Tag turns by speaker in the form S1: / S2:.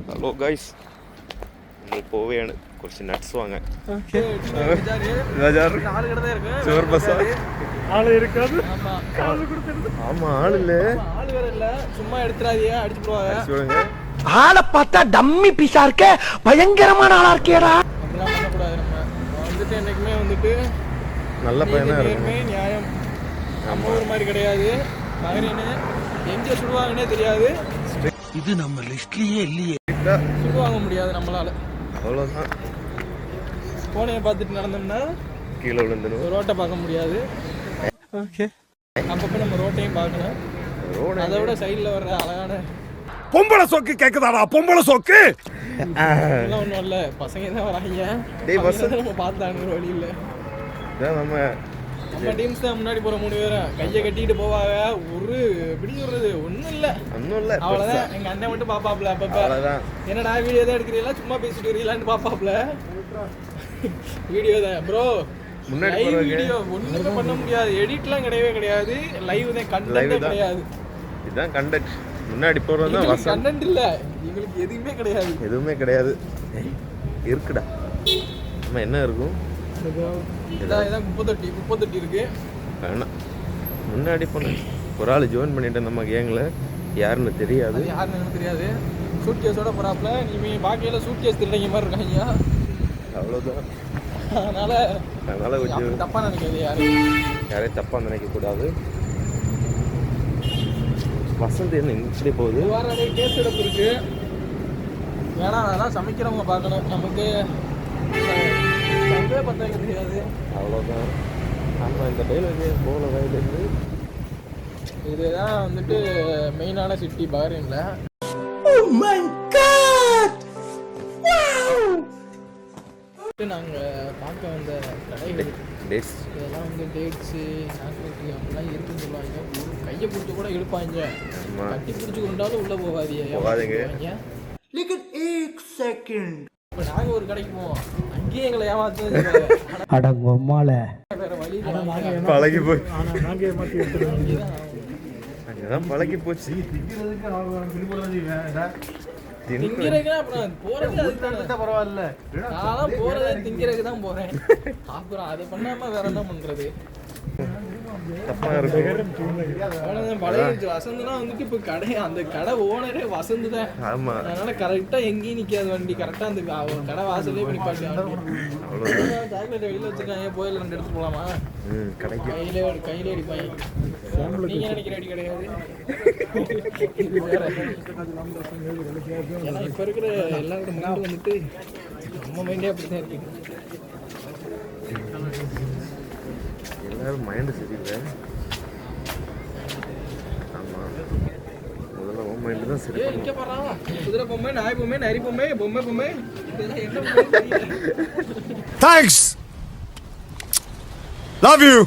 S1: hello guys നമ്മൾ പോവുകയാണ് കുറച്ച് നട്ട്സ് വാങ്ങാൻ ചോർ ബസ്
S2: ஆளு இருக்காது
S1: ஆமா ஆள் இல்ல
S3: ஆள் வேற இல்ல சும்மா எடுத்துறாதீங்க அடிச்சு போவாங்க
S2: ஆளை பார்த்தா டம்மி பீஸா இருக்க பயங்கரமான ஆளா இருக்கேடா
S3: அப்படிலாம் பண்ணக்கூடாது நம்ம வந்துட்டு என்னைக்குமே வந்துட்டு
S1: நல்ல பையனா இருக்கு
S3: நியாயம் நம்ம ஊர் மாதிரி கிடையாது மகனே எங்க சுடுவாங்கன்னே தெரியாது
S2: இது நம்ம லிஸ்ட்லயே இல்லையே
S3: சுடுவாங்க முடியாது நம்மளால
S1: அவ்வளவுதான்
S3: போனையை பார்த்துட்டு நடந்தோம்னா
S1: கீழே விழுந்துடும்
S3: ரோட்டை பார்க்க முடியாது
S2: ஓகே
S3: அப்பப்போ நம்ம ரோட்டையும் பார்க்கணும் அதை விட சைடில் வர்ற அழகான
S2: பொம்பளை சோக்கு கேக்குதாடா பொம்பளை சோக்கு
S3: எல்லாம் ஒன்றும் இல்லை பசங்க தான் வராங்க நம்ம பார்த்தாங்க வழியில் நம்ம டீம்ஸ் தான் முன்னாடி போகிற 3 பேரும் கையை கட்டிட்டு போவாங்க ஒரு எப்படி சொல்றது ஒன்றும் இல்லை அவ்வளோதான் எங்கள் அண்ணன் மட்டும் பாப்பாப்ல அப்பப்போ என்னடா வீடியோ தான் எடுக்கிறீங்களா சும்மா பேசிட்டு வரீங்களான்னு பாப்பாப்ல வீடியோ தான் ப்ரோ லைவ் வீடியோ ஒண்ணுமே பண்ண முடியாது எடிட்லாம் கிடையவே கிடையாது லைவ் தான் கண்டென்ட் கிடையாது
S1: இதுதான் கண்டென்ட் முன்னாடி போறது தான் வசனம்
S3: கண்டென்ட் இல்ல உங்களுக்கு எதுவுமே கிடையாது
S1: இருக்குடா நம்ம என்ன இருக்கும்
S3: இதான் குப்பத்தொட்டி இருக்கு
S1: வேணாம் முன்னாடி போன ஒரு ஆள் ஜாயின் பண்ணிட்டேன் நம்ம கேங்கில் யாருன்னு தெரியாது
S3: யாருன்னு தெரியாது சூட் கேஸோட போறாப்ல நீ பாக்கியில சூட் கேஸ் திருடங்க மாதிரி இருக்காங்க
S1: அவ்வளோதான்
S3: அதனால கொஞ்சம் தப்பா நினைக்காது
S1: யாரையும் தப்பா நினைக்க கூடாது வசந்த் என்ன இப்படி போகுது
S3: வாரம் கேஸ் எடுப்பு இருக்கு ஏன்னா அதெல்லாம் சமைக்கிறவங்க பார்க்கணும் நமக்கு பத்தாக்க தெரியாது
S1: அவ்வளோதான் நம்ம இந்த டைலர் போகிற வயதுலேருந்து
S3: இதுதான் வந்துட்டு மெயினான சிட்டி பஹ்ரைன்ல நாங்கள் பார்க்க வந்த கடைகள் இதெல்லாம் வந்து டேட்ஸு சாக்லேட்டு அப்படிலாம் இருக்குன்னு சொல்லுவாங்க கையை பிடிச்சி கூட இழுப்பாங்க கட்டி பிடிச்சி கொண்டாலும் உள்ளே போகாதீங்க இப்போ நாங்கள் ஒரு கடைக்கு போவோம் அங்கேயே எங்களை ஏமாத்துறது வேற வழி
S1: பழகி போய் அங்கதான் பழகி போச்சு
S3: பரவாயில்ல நான் போறது திங்கிறதுக்கு தான் போறேன் அப்புறம் அதை பண்ணாம வேற என்ன பண்றது வசந்துனா வந்துட்டு இப்ப அந்த கடை ஓனரே வசந்து தான் அதனால கரெக்டா எங்கேயும் நிக்காது வண்டி கரெக்டா அந்த கடை வாசலே பண்ணி சாக்லேட் வெளியில வச்சிருக்காங்க போயில 2 எடுத்து போலாமா கையில அடிப்பாங்க நீங்க நினைக்கிற அடி கிடையாது ஏன்னா இப்ப இருக்கிற எல்லாரோட மைண்ட் வந்துட்டு நம்ம மைண்டே அப்படித்தான் இருக்கு
S1: எல்லாரும் மைண்டு சரியில்லை ஆமாம் முதல்ல உன் மைண்டு தான் சரி
S3: இங்கே பாரா குதிரை பொம்மை நாய் பொம்மை நரி பொம்மை பொம்மை இதெல்லாம் என்ன
S2: தேங்க்ஸ் லவ் யூ